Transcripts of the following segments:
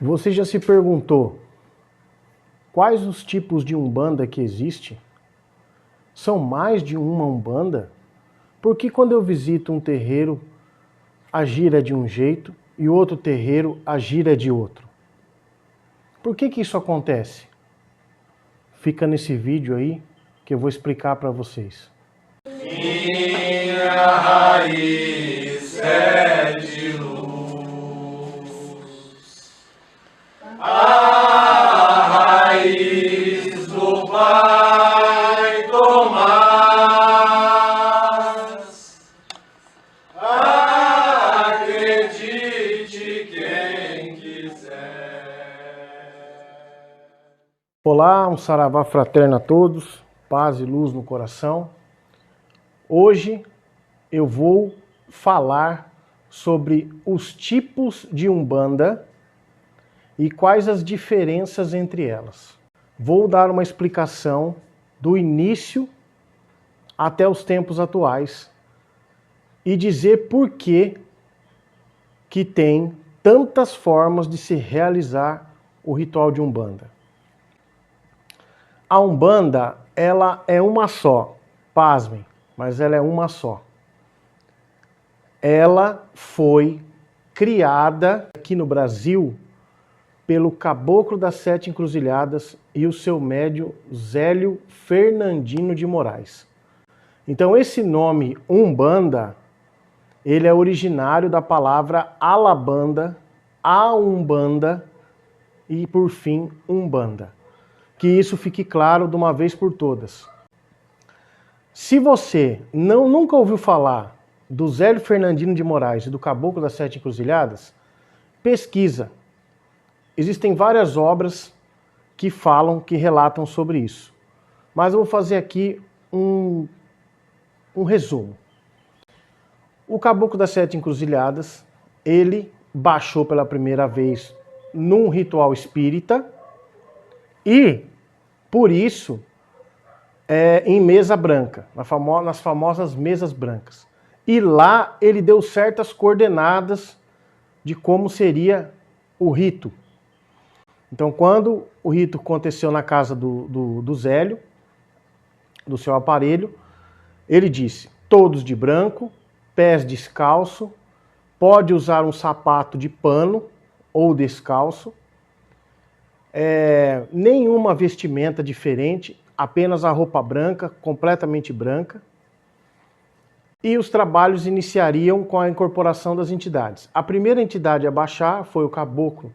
Você já se perguntou quais os tipos de umbanda que existe? São mais de uma umbanda? Por que quando eu visito um terreiro, a gira é de um jeito e outro terreiro, a gira é de outro? Por que isso acontece? Fica nesse vídeo aí que eu vou explicar para vocês. Minha raiz é de luz, a raiz do Pai Tomás. Acredite quem quiser. Olá, um saravá fraterno a todos, paz e luz no coração. Hoje eu vou falar sobre os tipos de umbanda e quais as diferenças entre elas. Vou dar uma explicação do início até os tempos atuais e dizer por que tem tantas formas de se realizar o ritual de umbanda. A umbanda, ela é uma só, pasmem, mas ela é uma só. Ela foi criada aqui no Brasil pelo Caboclo das Sete Encruzilhadas e o seu médium Zélio Fernandino de Moraes. Então esse nome Umbanda, ele é originário da palavra Alabanda, a Umbanda e por fim Umbanda. Que isso fique claro de uma vez por todas. Se você nunca ouviu falar do Zélio Fernandino de Moraes e do Caboclo das Sete Encruzilhadas, pesquisa. Existem várias obras que falam, que relatam sobre isso. Mas eu vou fazer aqui um resumo. O Caboclo das Sete Encruzilhadas, ele baixou pela primeira vez num ritual espírita e, por isso, em mesa branca, nas famosas mesas brancas. E lá ele deu certas coordenadas de como seria o rito. Então, quando o rito aconteceu na casa do Zélio, do seu aparelho, ele disse: todos de branco, pés descalço, pode usar um sapato de pano ou descalço, nenhuma vestimenta diferente, apenas a roupa branca, completamente branca. E os trabalhos iniciariam com a incorporação das entidades. A primeira entidade a baixar foi o Caboclo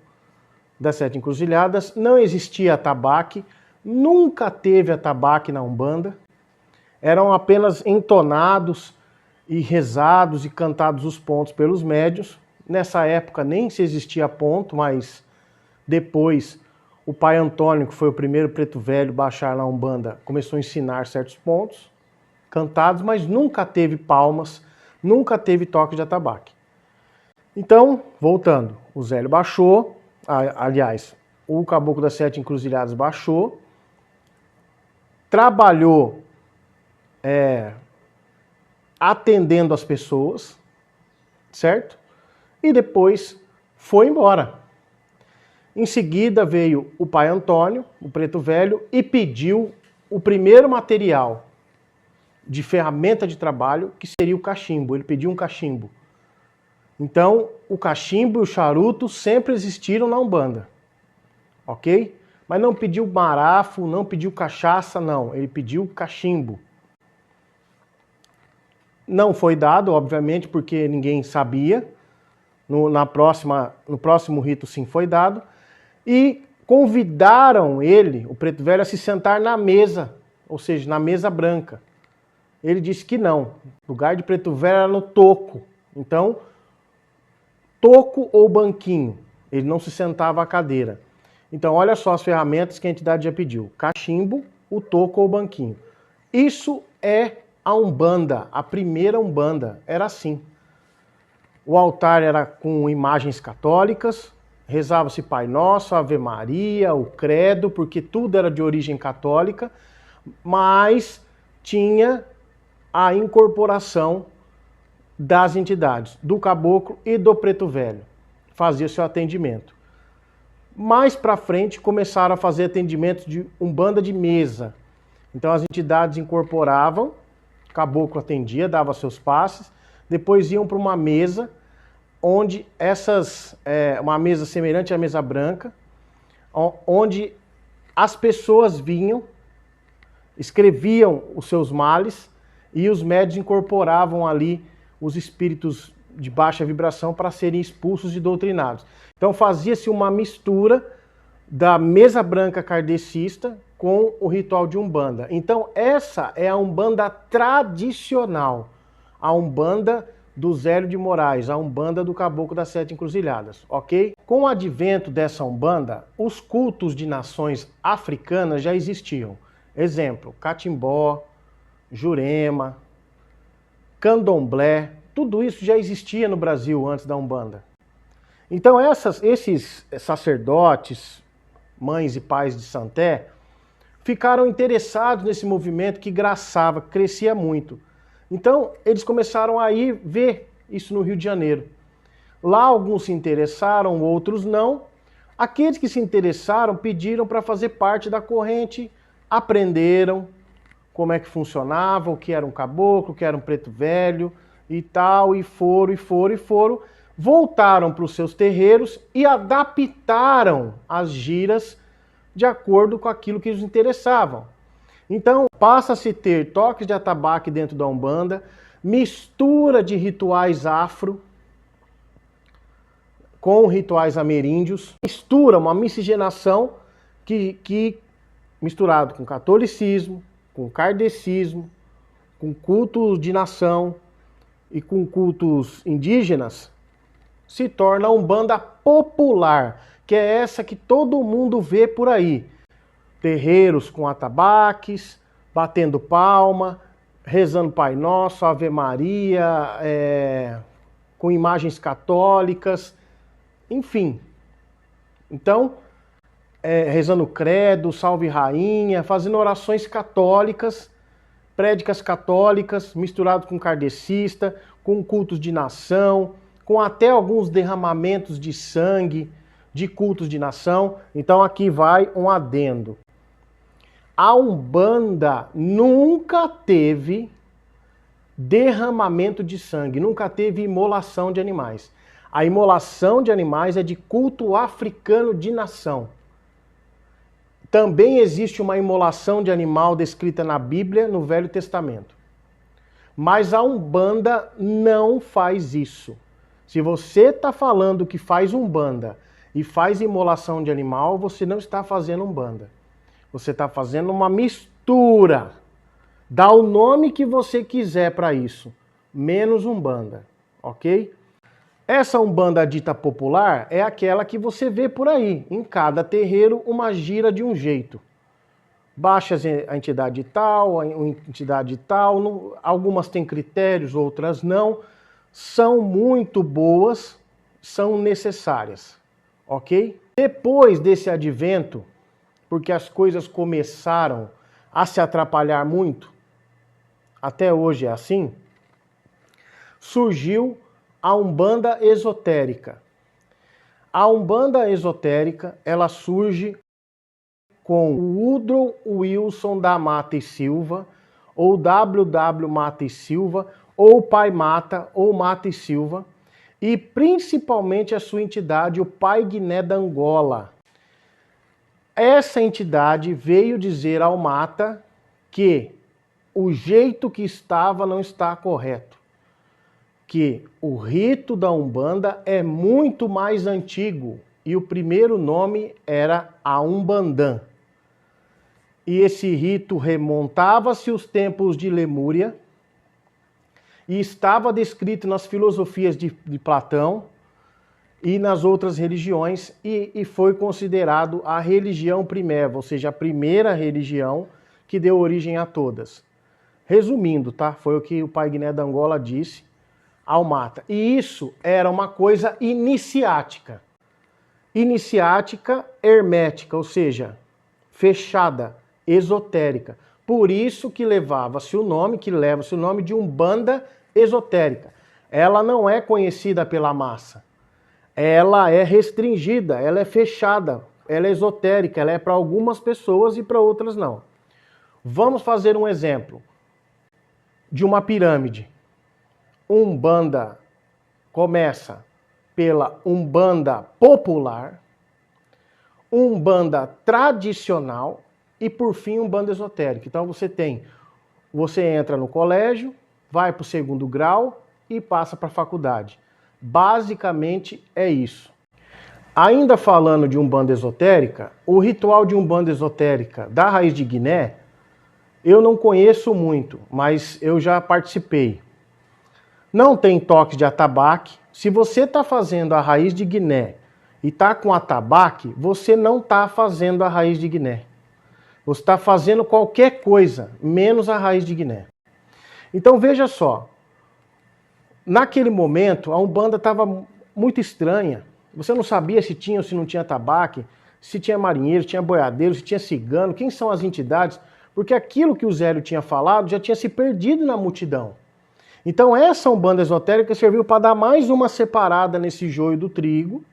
das Sete Encruzilhadas. Não existia atabaque, nunca teve atabaque na Umbanda. Eram apenas entonados e rezados e cantados os pontos pelos médiuns. Nessa época nem se existia ponto, mas depois o pai Antônio, que foi o primeiro preto velho a baixar na Umbanda, começou a ensinar certos pontos cantados, mas nunca teve palmas, nunca teve toque de atabaque. Então, voltando, o Zélio baixou, aliás, o Caboclo das Sete Encruzilhadas baixou, trabalhou atendendo as pessoas, certo? E depois foi embora. Em seguida veio o pai Antônio, o preto velho, e pediu o primeiro material de ferramenta de trabalho, que seria o cachimbo. Ele pediu um cachimbo. Então, o cachimbo e o charuto sempre existiram na Umbanda, ok? Mas não pediu marafo, não pediu cachaça, não. Ele pediu cachimbo. Não foi dado, obviamente, porque ninguém sabia. No próximo rito, sim, foi dado. E convidaram ele, o preto velho, a se sentar na mesa, ou seja, na mesa branca. Ele disse que não. O lugar de preto velho era no toco. Então, toco ou banquinho. Ele não se sentava à cadeira. Então, olha só as ferramentas que a entidade já pediu. Cachimbo, o toco ou banquinho. Isso é a Umbanda, a primeira Umbanda. Era assim. O altar era com imagens católicas, rezava-se Pai Nosso, Ave Maria, o Credo, porque tudo era de origem católica, mas tinha a incorporação das entidades, do caboclo e do preto velho. Fazia seu atendimento. Mais para frente começaram a fazer atendimentos de umbanda de mesa. Então as entidades incorporavam, o caboclo atendia, dava seus passes, depois iam para uma mesa, onde uma mesa semelhante à mesa branca, onde as pessoas vinham, escreviam os seus males e os médios incorporavam ali os espíritos de baixa vibração para serem expulsos e doutrinados. Então fazia-se uma mistura da mesa branca kardecista com o ritual de Umbanda. Então essa é a Umbanda tradicional, a Umbanda do Zélio de Moraes, a Umbanda do Caboclo das Sete Encruzilhadas, ok? Com o advento dessa Umbanda, os cultos de nações africanas já existiam. Exemplo, Catimbó, Jurema, Candomblé, tudo isso já existia no Brasil antes da Umbanda. Então esses sacerdotes, mães e pais de Santé, ficaram interessados nesse movimento que graçava, que crescia muito. Então eles começaram a ir ver isso no Rio de Janeiro. Lá alguns se interessaram, outros não. Aqueles que se interessaram pediram para fazer parte da corrente, aprenderam como é que funcionava, o que era um caboclo, o que era um preto velho e tal, e foram, voltaram para os seus terreiros e adaptaram as giras de acordo com aquilo que os interessavam. Então passa-se a ter toques de atabaque dentro da Umbanda, mistura de rituais afro com rituais ameríndios, uma miscigenação que misturado com catolicismo, com kardecismo, com cultos de nação e com cultos indígenas, se torna a Umbanda popular, que é essa que todo mundo vê por aí. Terreiros com atabaques, batendo palma, rezando Pai Nosso, Ave Maria, com imagens católicas, enfim. Então, rezando credo, salve rainha, fazendo orações católicas, prédicas católicas, misturado com kardecista, com cultos de nação, com até alguns derramamentos de sangue, de cultos de nação. Então aqui vai um adendo. A Umbanda nunca teve derramamento de sangue, nunca teve imolação de animais. A imolação de animais é de culto africano de nação. Também existe uma imolação de animal descrita na Bíblia, no Velho Testamento. Mas a Umbanda não faz isso. Se você está falando que faz Umbanda e faz imolação de animal, você não está fazendo Umbanda. Você está fazendo uma mistura. Dá o nome que você quiser para isso, menos Umbanda, ok? Essa Umbanda dita popular é aquela que você vê por aí. Em cada terreiro, uma gira de um jeito. Baixa a entidade tal, a entidade tal. Algumas têm critérios, outras não. São muito boas, são necessárias, ok? Depois desse advento, porque as coisas começaram a se atrapalhar muito, até hoje é assim, surgiu a Umbanda esotérica. A Umbanda esotérica, ela surge com o Woodrow Wilson da Mata e Silva, ou W.W. Mata e Silva, ou Pai Mata, ou Mata e Silva, e principalmente a sua entidade, o Pai Guiné da Angola. Essa entidade veio dizer ao Mata que o jeito que estava não está correto. Que o rito da Umbanda é muito mais antigo e o primeiro nome era a Umbandã. E esse rito remontava-se aos tempos de Lemúria e estava descrito nas filosofias de Platão e nas outras religiões e foi considerado a religião priméria, ou seja, a primeira religião que deu origem a todas. Resumindo, tá? Foi o que o Pai Guiné da Angola disse ao Mata. E isso era uma coisa iniciática. Iniciática hermética, ou seja, fechada, esotérica. Por isso que leva-se o nome de Umbanda esotérica. Ela não é conhecida pela massa. ela é restringida, ela é fechada, ela é esotérica, ela é para algumas pessoas e para outras não. Vamos fazer um exemplo de uma pirâmide. Umbanda começa pela Umbanda popular, Umbanda tradicional e por fim Umbanda esotérica. Então você entra no colégio, vai para o 2º grau e passa para a faculdade. Basicamente é isso. Ainda falando de Umbanda esotérica, o ritual de Umbanda esotérica da Raiz de Guiné, eu não conheço muito, mas eu já participei. Não tem toque de atabaque. Se você está fazendo a Raiz de Guiné e está com atabaque, você não está fazendo a Raiz de Guiné. Você está fazendo qualquer coisa, menos a Raiz de Guiné. Então veja só, naquele momento a Umbanda estava muito estranha. Você não sabia se tinha ou se não tinha atabaque, se tinha marinheiro, se tinha boiadeiro, se tinha cigano, quem são as entidades, porque aquilo que o Zélio tinha falado já tinha se perdido na multidão. Então essa Umbanda esotérica serviu para dar mais uma separada nesse joio do trigo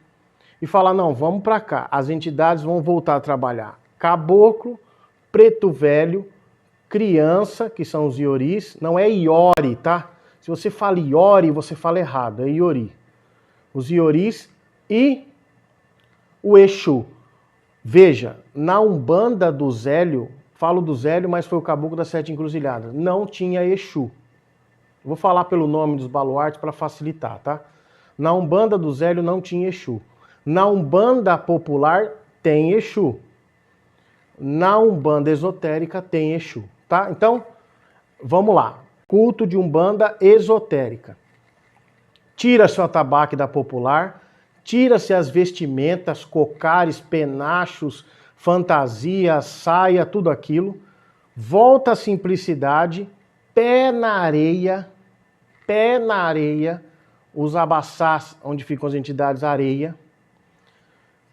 e falar, não, vamos para cá, as entidades vão voltar a trabalhar. Caboclo, preto velho, criança, que são os ioris, não é iori, tá? Se você fala iori, você fala errado, é iori. Os ioris e o Exu. Veja, na Umbanda do Zélio, falo do Zélio, mas foi o caboclo das 7 encruzilhadas, não tinha Exu. Vou falar pelo nome dos baluartes para facilitar, tá? Na Umbanda do Zélio não tinha Exu. Na Umbanda popular tem Exu. Na Umbanda esotérica tem Exu, tá? Então, vamos lá. Culto de Umbanda esotérica. Tira-se o atabaque da popular, tira-se as vestimentas, cocares, penachos, fantasias, saia, tudo aquilo. Volta à simplicidade, pé na areia, os abaçás, onde ficam as entidades, areia.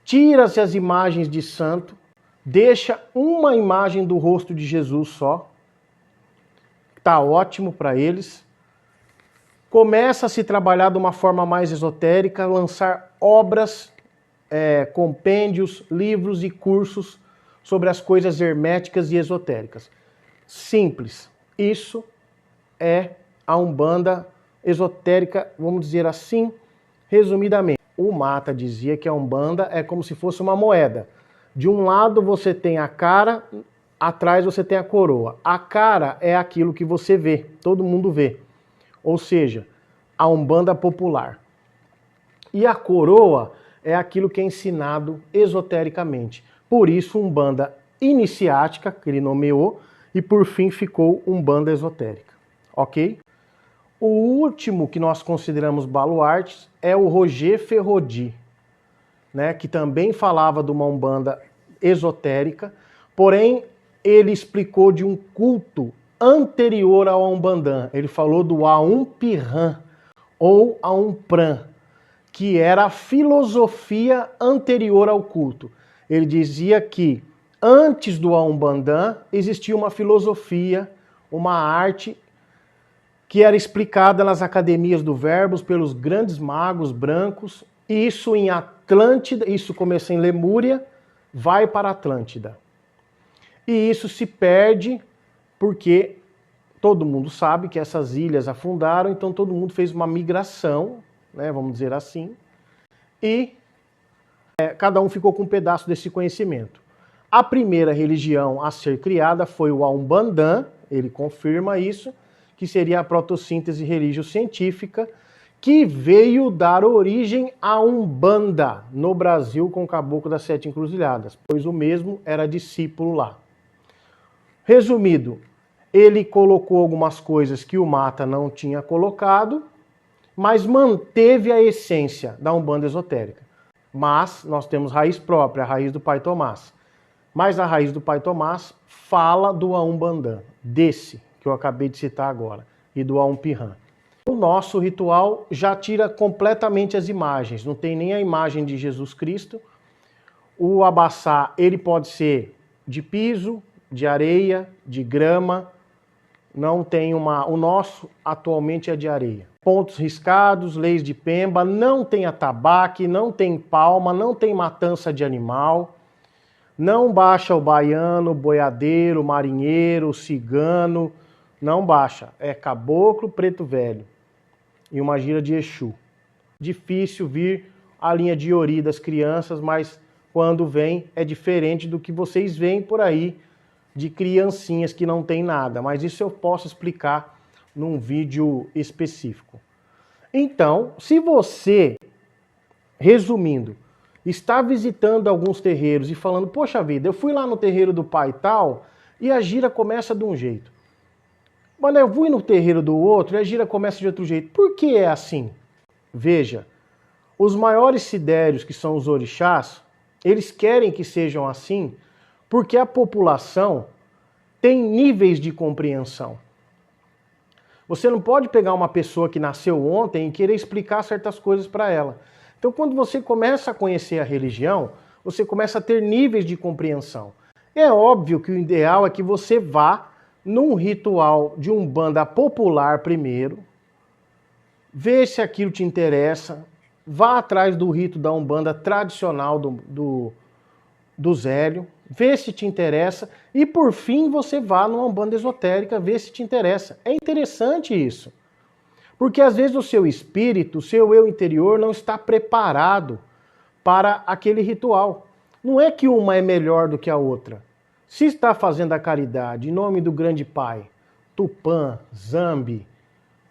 Tira-se as imagens de santo, deixa uma imagem do rosto de Jesus só. Tá ótimo para eles. Começa a se trabalhar de uma forma mais esotérica, lançar obras, compêndios, livros e cursos sobre as coisas herméticas e esotéricas. Simples. Isso é a Umbanda esotérica, vamos dizer assim, resumidamente. O Mata dizia que a Umbanda é como se fosse uma moeda. De um lado você tem a cara, atrás você tem a coroa. A cara é aquilo que você vê, todo mundo vê. Ou seja, a Umbanda popular. E a coroa é aquilo que é ensinado esotericamente. Por isso, Umbanda iniciática, que ele nomeou, e por fim ficou Umbanda esotérica. Ok? O último que nós consideramos baluartes é o Roger Ferrodi, né, que também falava de uma Umbanda esotérica, porém ele explicou de um culto anterior ao Umbandã. Ele falou do Aum-Pirã ou Aum-Pran, que era a filosofia anterior ao culto. Ele dizia que antes do Umbandã existia uma filosofia, uma arte que era explicada nas academias do Verbos pelos grandes magos brancos. Isso em Atlântida, isso começa em Lemúria, vai para Atlântida. E isso se perde porque todo mundo sabe que essas ilhas afundaram, então todo mundo fez uma migração, né, vamos dizer assim, e cada um ficou com um pedaço desse conhecimento. A primeira religião a ser criada foi o Umbandã, ele confirma isso, que seria a protossíntese religio-científica, que veio dar origem à Umbanda no Brasil com o Caboclo das 7 Encruzilhadas, pois o mesmo era discípulo lá. Resumido, ele colocou algumas coisas que o Mata não tinha colocado, mas manteve a essência da Umbanda esotérica. Mas nós temos raiz própria, a raiz do Pai Tomás. Mas a raiz do Pai Tomás fala do Umbandã, desse que eu acabei de citar agora, e do Aum-Pirã. O nosso ritual já tira completamente as imagens, não tem nem a imagem de Jesus Cristo. O abaçá, ele pode ser de piso, de areia, de grama, não tem uma... O nosso atualmente é de areia. pontos riscados, leis de Pemba, não tem atabaque, não tem palma, não tem matança de animal, não baixa o baiano, o boiadeiro, o marinheiro, o cigano, não baixa. É caboclo, preto velho e uma gira de Exu. Difícil vir a linha de Iori das crianças, mas quando vem é diferente do que vocês veem por aí de criancinhas que não tem nada. Mas isso eu posso explicar num vídeo específico. Então, se você, resumindo, está visitando alguns terreiros e falando, poxa vida, eu fui lá no terreiro do pai tal e a gira começa de um jeito. Mas eu fui no terreiro do outro e a gira começa de outro jeito. Por que é assim? Veja, os maiores sidérios, que são os orixás, eles querem que sejam assim porque a população tem níveis de compreensão. Você não pode pegar uma pessoa que nasceu ontem e querer explicar certas coisas para ela. Então, quando você começa a conhecer a religião, você começa a ter níveis de compreensão. É óbvio que o ideal é que você vá num ritual de Umbanda popular primeiro, vê se aquilo te interessa, vá atrás do rito da Umbanda tradicional do Zélio, vê se te interessa e por fim você vá numa Umbanda esotérica, vê se te interessa. É interessante isso, porque às vezes o seu espírito, o seu eu interior não está preparado para aquele ritual. Não é que uma é melhor do que a outra. Se está fazendo a caridade em nome do grande Pai, Tupã, Zambi,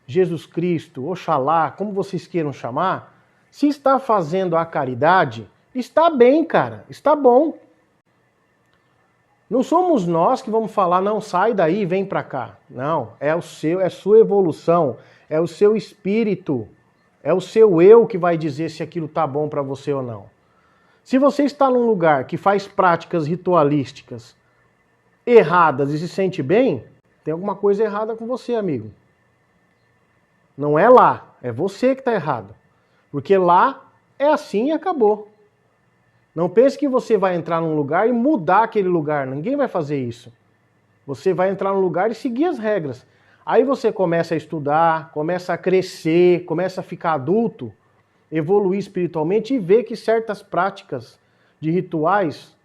Jesus Cristo, Oxalá, como vocês queiram chamar, se está fazendo a caridade, está bem, cara, está bom. Não somos nós que vamos falar, não, sai daí e vem para cá. Não, é a sua evolução, é o seu espírito, é o seu eu que vai dizer se aquilo tá bom para você ou não. Se você está num lugar que faz práticas ritualísticas erradas e se sente bem, tem alguma coisa errada com você, amigo. Não é lá, é você que está errado. Porque lá é assim e acabou. Não pense que você vai entrar num lugar e mudar aquele lugar. Ninguém vai fazer isso. Você vai entrar num lugar e seguir as regras. Aí você começa a estudar, começa a crescer, começa a ficar adulto, evoluir espiritualmente e ver que certas práticas de rituais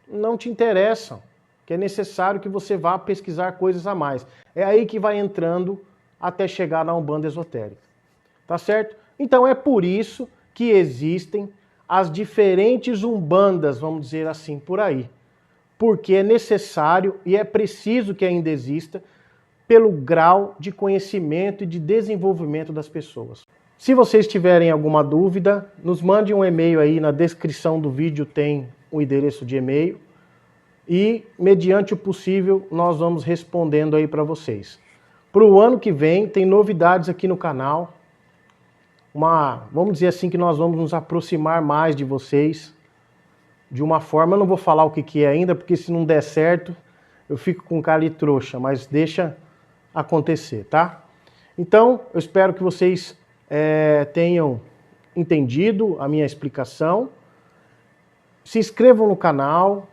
não te interessam. Que é necessário que você vá pesquisar coisas a mais. É aí que vai entrando até chegar na Umbanda esotérica. Tá certo? Então é por isso que existem as diferentes umbandas, vamos dizer assim, por aí. Porque é necessário e é preciso que ainda exista pelo grau de conhecimento e de desenvolvimento das pessoas. Se vocês tiverem alguma dúvida, nos mande um e-mail aí, na descrição do vídeo tem o endereço de e-mail e, mediante o possível, nós vamos respondendo aí para vocês. Para o ano que vem, tem novidades aqui no canal. Vamos dizer assim que nós vamos nos aproximar mais de vocês de uma forma, eu não vou falar o que é ainda, porque se não der certo, eu fico com cara de trouxa, mas deixa acontecer, tá? Então, eu espero que vocês tenham entendido a minha explicação. Se inscrevam no canal,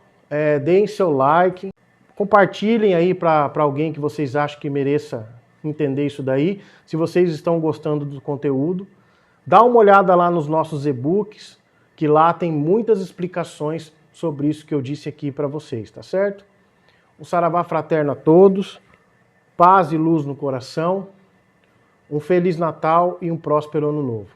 deem seu like, compartilhem aí para alguém que vocês acham que mereça entender isso daí, se vocês estão gostando do conteúdo. Dá uma olhada lá nos nossos e-books, que lá tem muitas explicações sobre isso que eu disse aqui para vocês, tá certo? Um saravá fraterno a todos, paz e luz no coração, um Feliz Natal e um próspero Ano Novo.